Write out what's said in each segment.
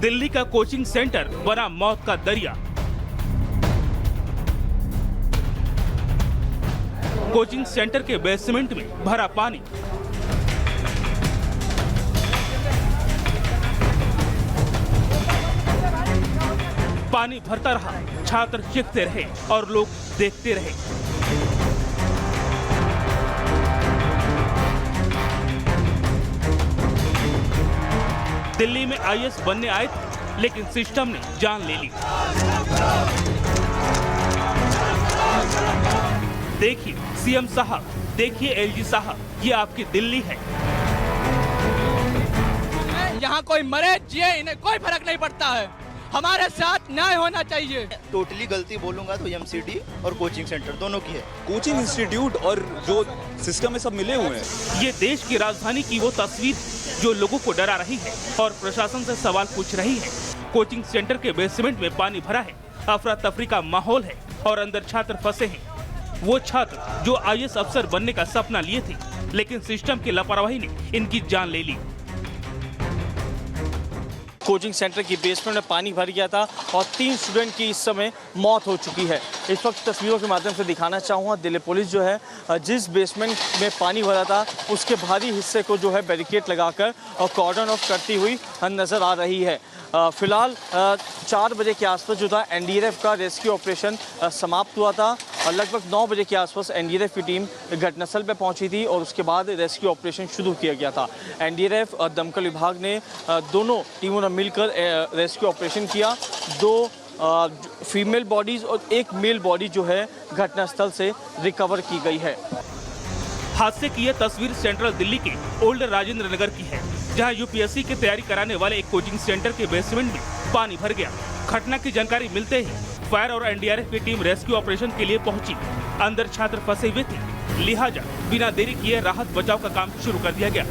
दिल्ली का coaching centre बना मौत का दरिया। कोचिंग सेंटर के बेसमेंट में भरा पानी। पानी भरता रहा, छात्र चीखते रहे और लोग देखते रहे। दिल्ली में आईएएस बनने आए थे, लेकिन सिस्टम ने जान ले ली। देखिए सीएम साहब, देखिए एलजी साहब, ये आपकी दिल्ली है। यहाँ कोई मरे जिए, इन्हें कोई फर्क नहीं पड़ता है। हमारे साथ न्याय होना चाहिए। टोटली गलती बोलूंगा तो एमसीडी और कोचिंग सेंटर दोनों की है। कोचिंग इंस्टीट्यूट और जो सिस्टम है सब मिले हुए हैं। ये देश की राजधानी की वो तस्वीर जो लोगों को डरा रही है और प्रशासन से सवाल पूछ रही है। कोचिंग सेंटर के बेसमेंट में पानी भरा है, अफरा तफरी का माहौल है और अंदर छात्र फंसे हैं। वो छात्र जो आईएएस अफसर बनने का सपना लिए थे, लेकिन सिस्टम की लापरवाही ने इनकी जान ले ली। कोचिंग सेंटर की बेसमेंट में पानी भर गया था और 3 स्टूडेंट की इस समय मौत हो चुकी है। इस वक्त तस्वीरों के माध्यम से दिखाना चाहूँगा, दिल्ली पुलिस जो है जिस बेसमेंट में पानी भरा था उसके भारी हिस्से को जो है बैरिकेड लगाकर और कॉर्डन ऑफ करती हुई नजर आ रही है। फिलहाल 4 बजे के आसपास जो था एनडीआरएफ का रेस्क्यू ऑपरेशन समाप्त हुआ था और लगभग 9 बजे के आसपास एनडीआरएफ की टीम घटनास्थल पर पहुंची थी और उसके बाद रेस्क्यू ऑपरेशन शुरू किया गया था। एनडीआरएफ और दमकल विभाग ने दोनों टीमों ने मिलकर रेस्क्यू ऑपरेशन किया। 2 फीमेल बॉडीज और 1 मेल बॉडी जो है घटनास्थल से रिकवर की गई है। हादसे की यह तस्वीर सेंट्रल दिल्ली के ओल्ड राजेंद्र नगर की है, जहां यूपीएससी की तैयारी कराने वाले एक कोचिंग सेंटर के बेसमेंट में पानी भर गया। घटना की जानकारी मिलते ही फायर और एनडीआरएफ की टीम रेस्क्यू ऑपरेशन के लिए पहुंची। अंदर छात्र फंसे हुए थे, लिहाजा बिना देरी किए राहत बचाव का काम शुरू कर दिया गया।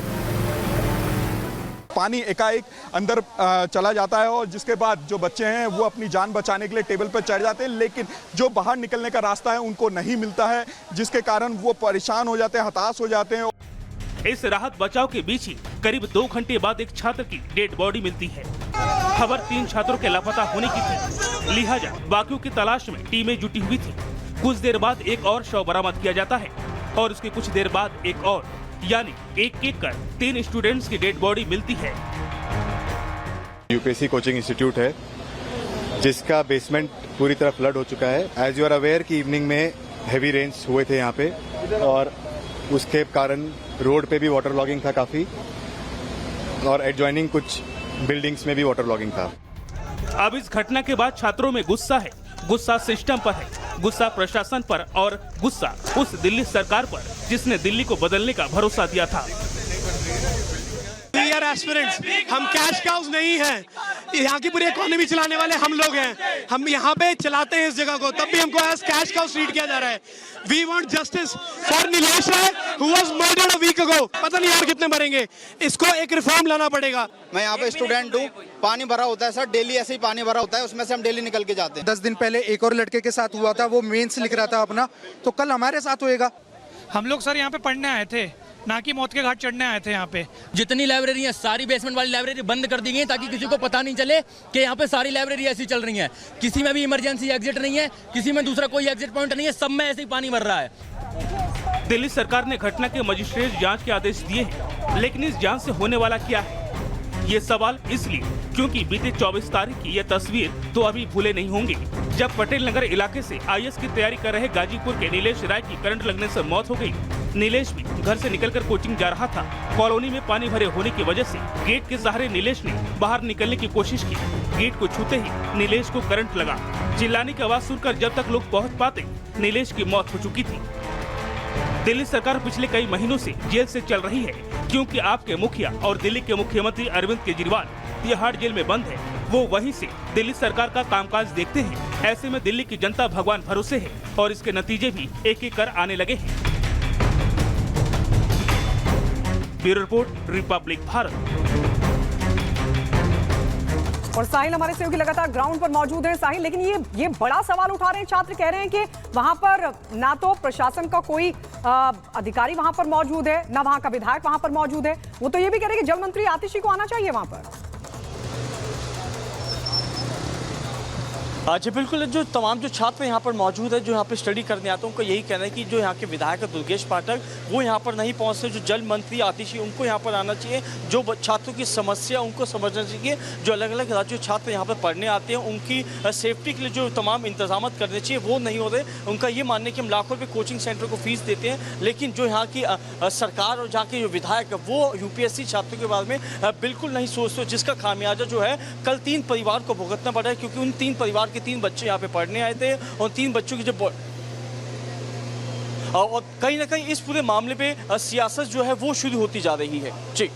पानी एकाएक अंदर चला जाता है और जिसके बाद जो बच्चे हैं वो अपनी जान बचाने के लिए टेबल पर चढ़ जाते हैं, लेकिन जो बाहर निकलने का रास्ता है उनको नहीं मिलता है, जिसके कारण वो परेशान हो जाते हैं, हताश हो जाते हैं। इस राहत बचाव के बीच ही करीब 2 घंटे बाद एक छात्र की डेड बॉडी मिलती है। खबर 3 छात्रों के लापता होने की थी, लिहाजा बाकियों की तलाश में टीमें जुटी हुई थी। कुछ देर बाद एक और शव बरामद किया जाता है और उसके कुछ देर बाद एक और, यानी एक कर 3 स्टूडेंट्स की डेड बॉडी मिलती है। यूपीएससी कोचिंग इंस्टीट्यूट है जिसका बेसमेंट पूरी तरह फ्लड हो चुका है। एज यू आर अवेयर कि इवनिंग में हेवी रेन्स हुए थे यहाँ पे और उसके कारण रोड पे भी वाटर लॉगिंग था काफी और एडजॉइनिंग कुछ बिल्डिंग्स में भी वाटर लॉगिंग था। अब इस घटना के बाद छात्रों में गुस्सा है, गुस्सा सिस्टम पर है, गुस्सा प्रशासन पर और गुस्सा उस दिल्ली सरकार पर जिसने दिल्ली को बदलने का भरोसा दिया था। We are aspirants, हम कैश काउज नहीं हैं। यहाँ की पूरी इकोनॉमी चलाने वाले हम लोग हैं। हम यहाँ पे चलाते हैं इस जगह को, तब भी हमको एज कैश काउज ट्रीट किया जा रहा है। We want justice for Nilesh Rai who was murdered a week ago। पता नहीं और कितने मरेंगे, इसको एक रिफॉर्म लाना पड़ेगा। मैं यहाँ पे स्टूडेंट हूँ, पानी भरा होता है सर, डेली ऐसे ही पानी भरा होता है, उसमें से हम डेली निकल के जाते हैं। 10 दिन पहले एक और लड़के के साथ हुआ था, वो मेंस लिख रहा था अपना, तो कल हमारे साथ होएगा। हम लोग सर यहाँ पे पढ़ने आए थे, ना कि मौत के घाट चढ़ने आए थे। यहाँ पे जितनी लाइब्रेरी है सारी बेसमेंट वाली लाइब्रेरी बंद कर दी गई ताकि किसी को पता नहीं चले कि यहाँ पे सारी लाइब्रेरी ऐसी चल रही है। किसी में भी इमरजेंसी एग्जिट नहीं है, किसी में दूसरा कोई एग्जिट पॉइंट नहीं है, सब में ऐसे ही पानी भर रहा है। दिल्ली सरकार ने घटना के मजिस्ट्रेट जांच के आदेश दिए हैं, लेकिन इस जांच से होने वाला क्या है? ये सवाल इसलिए क्योंकि बीते 24 तारीख की यह तस्वीर तो अभी भूले नहीं होंगे, जब पटेल नगर इलाके से आईएएस की तैयारी कर रहे गाजीपुर के नीलेश राय की करंट लगने से मौत हो गई। नीलेश भी घर से निकलकर कोचिंग जा रहा था। कॉलोनी में पानी भरे होने की वजह से गेट के सहारे नीलेश ने बाहर निकलने की कोशिश की। गेट को छूते ही नीलेश को करंट लगा। चिल्लाने की आवाज सुनकर जब तक लोग पहुंच पाते, नीलेश की मौत हो चुकी थी। दिल्ली सरकार पिछले कई महीनों से जेल से चल रही है, क्योंकि आपके मुखिया और दिल्ली के मुख्यमंत्री अरविंद केजरीवाल तिहाड़ जेल में बंद है। वो वहीं से दिल्ली सरकार का कामकाज देखते हैं। ऐसे में दिल्ली की जनता भगवान भरोसे है और इसके नतीजे भी एक कर आने लगे हैं। Bureau report, Republic Bharat. और साहिल हमारे सहयोगी लगातार ग्राउंड पर मौजूद है। साहिल, लेकिन ये बड़ा सवाल उठा रहे हैं छात्र, कह रहे हैं कि वहां पर ना तो प्रशासन का कोई अधिकारी वहां पर मौजूद है, ना वहां का विधायक वहां पर मौजूद है। वो तो ये भी कह रहे हैं कि जल मंत्री आतिशी को आना चाहिए वहां पर। जी बिल्कुल, जो तमाम जो छात्र यहाँ पर मौजूद है, जो यहाँ पे स्टडी करने आते हैं, उनका यही कहना है कि जो यहाँ के विधायक दुर्गेश पाठक वो यहाँ पर नहीं पहुँचते। जो जल मंत्री आतिशी उनको यहाँ पर आना चाहिए, जो छात्रों की समस्या उनको समझना चाहिए। जो अलग अलग राज्यों के छात्र यहाँ पर पढ़ने आते हैं उनकी सेफ्टी के लिए जो तमाम इंतजाम करने चाहिए वो नहीं हो रहे। उनका ये मानना है कि हम लाखों रुपये कोचिंग सेंटर को फीस देते हैं, लेकिन जो यहाँ की सरकार और जहाँ के जो विधायक वो यूपीएससी छात्रों के बारे में बिल्कुल नहीं सोचते, जिसका खामियाजा जो है कल 3 परिवार को भुगतना पड़ा है। क्योंकि उन 3 परिवार के 3 बच्चे यहाँ पे पढ़ने आए थे और 3 बच्चों की जो और कहीं ना कहीं इस पूरे मामले पे सियासत जो है वो शुरू होती जा रही है। जी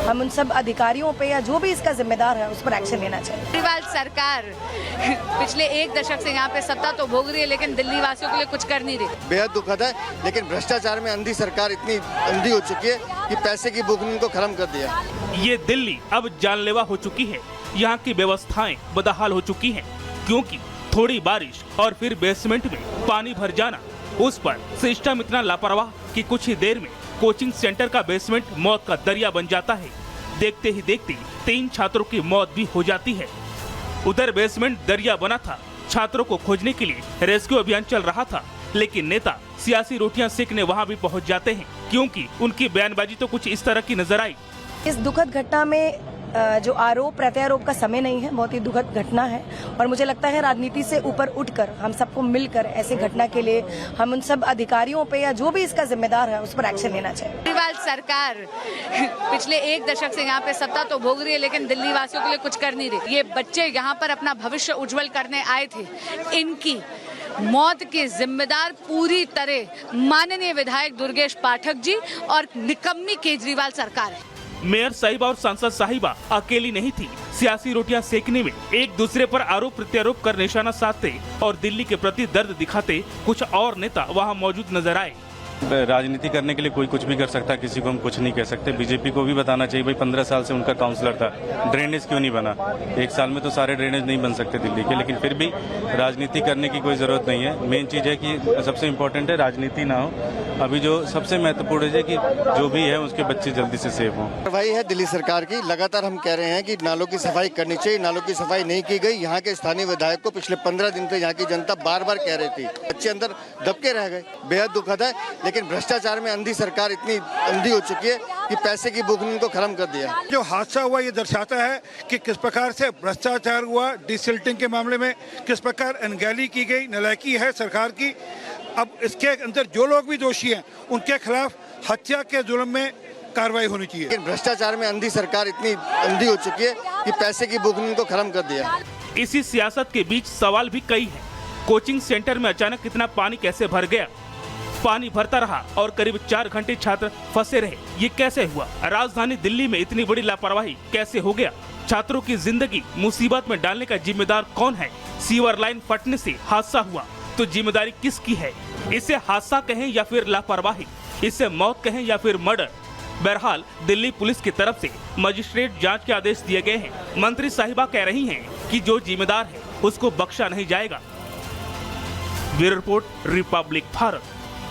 हम उन सब अधिकारियों पे या जो भी इसका जिम्मेदार है उस पर एक्शन लेना चाहिए। केजरीवाल सरकार पिछले 1 दशक से यहाँ पे सत्ता तो भोग रही है, लेकिन दिल्ली वासियों के लिए कुछ कर नहीं रही। बेहद दुखद है, लेकिन भ्रष्टाचार में अंधी सरकार इतनी अंधी हो चुकी है कि पैसे की भूख ने उनको खत्म कर दिया। ये दिल्ली अब जानलेवा हो चुकी है। यहाँ की व्यवस्थाएं बदहाल हो चुकी हैं, क्योंकि थोड़ी बारिश और फिर बेसमेंट में पानी भर जाना, उस पर सिस्टम इतना लापरवाह कि कुछ ही देर में कोचिंग सेंटर का बेसमेंट मौत का दरिया बन जाता है। देखते ही देखते 3 छात्रों की मौत भी हो जाती है। उधर बेसमेंट दरिया बना था, छात्रों को खोजने के लिए रेस्क्यू अभियान चल रहा था, लेकिन नेता सियासी रोटियां सेकने वहां भी पहुंच जाते हैं, क्योंकि उनकी बयानबाजी तो कुछ इस तरह की नजर आई। इस दुखद घटना में जो आरोप प्रत्यारोप का समय नहीं है, बहुत ही दुखद घटना है और मुझे लगता है राजनीति से ऊपर उठकर हम सबको मिलकर ऐसे घटना के लिए हम उन सब अधिकारियों पे या जो भी इसका जिम्मेदार है उस पर एक्शन लेना चाहिए। केजरीवाल सरकार पिछले 1 दशक से यहाँ पे सत्ता तो भोग रही है, लेकिन दिल्ली वासियों के लिए कुछ कर नहीं रही। ये बच्चे यहाँ पर अपना भविष्य उज्जवल करने आए थे, इनकी मौत के जिम्मेदार पूरी तरह माननीय विधायक दुर्गेश पाठक जी और निकम्मी केजरीवाल सरकार है। मेयर साहिबा और सांसद साहिबा अकेली नहीं थी। सियासी रोटियां सेकने में एक दूसरे पर आरोप प्रत्यारोप कर निशाना साधते और दिल्ली के प्रति दर्द दिखाते कुछ और नेता वहां मौजूद नजर आए। राजनीति करने के लिए कोई कुछ भी कर सकता है, किसी को हम कुछ नहीं कह सकते। बीजेपी को भी बताना चाहिए, भाई 15 साल से उनका काउंसलर था, ड्रेनेज क्यों नहीं बना? 1 साल में तो सारे ड्रेनेज नहीं बन सकते दिल्ली के, लेकिन फिर भी राजनीति करने की कोई जरूरत नहीं है। मेन चीज है कि सबसे इम्पोर्टेंट है राजनीति ना हो। अभी जो सबसे महत्वपूर्ण है कि जो भी है उसके बच्चे जल्दी से सेफ हों। कार्रवाई है दिल्ली सरकार की। लगातार हम कह रहे हैं कि नालों की सफाई करनी चाहिए, नालों की सफाई नहीं की गई। यहाँ के स्थानीय विधायक को पिछले 15 दिन से यहाँ की जनता बार बार कह रही थी, बच्चे अंदर दबके रह गए। बेहद दुखद है, लेकिन भ्रष्टाचार में अंधी सरकार इतनी अंधी हो चुकी है कि पैसे की भूख ने उनको खत्म कर दिया। जो हादसा हुआ ये दर्शाता है कि किस प्रकार से भ्रष्टाचार हुआ, डिसिल्टिंग के मामले में किस प्रकार अनगैली की गई, नालायकी है सरकार की। अब इसके अंदर जो लोग भी दोषी हैं उनके खिलाफ हत्या के जुर्म में कार्रवाई होनी चाहिए। लेकिन भ्रष्टाचार में अंधी सरकार इतनी अंधी हो चुकी है कि पैसे की भूख ने उनको खत्म कर दिया। इसी सियासत के बीच सवाल भी कई हैं। कोचिंग सेंटर में अचानक इतना पानी कैसे भर गया? पानी भरता रहा और करीब 4 घंटे छात्र फंसे रहे, ये कैसे हुआ? राजधानी दिल्ली में इतनी बड़ी लापरवाही कैसे हो गया? छात्रों की जिंदगी मुसीबत में डालने का जिम्मेदार कौन है? सीवर लाइन फटने से हादसा हुआ तो जिम्मेदारी किसकी है? इसे हादसा कहें या फिर लापरवाही, इसे मौत कहें या फिर मर्डर? बहरहाल दिल्ली पुलिस की तरफ से मजिस्ट्रेट जांच के आदेश दिए गए हैं। मंत्री साहिबा कह रही हैं कि जो जिम्मेदार है उसको बख्शा नहीं जाएगा। Bureau report, Republic Bharat.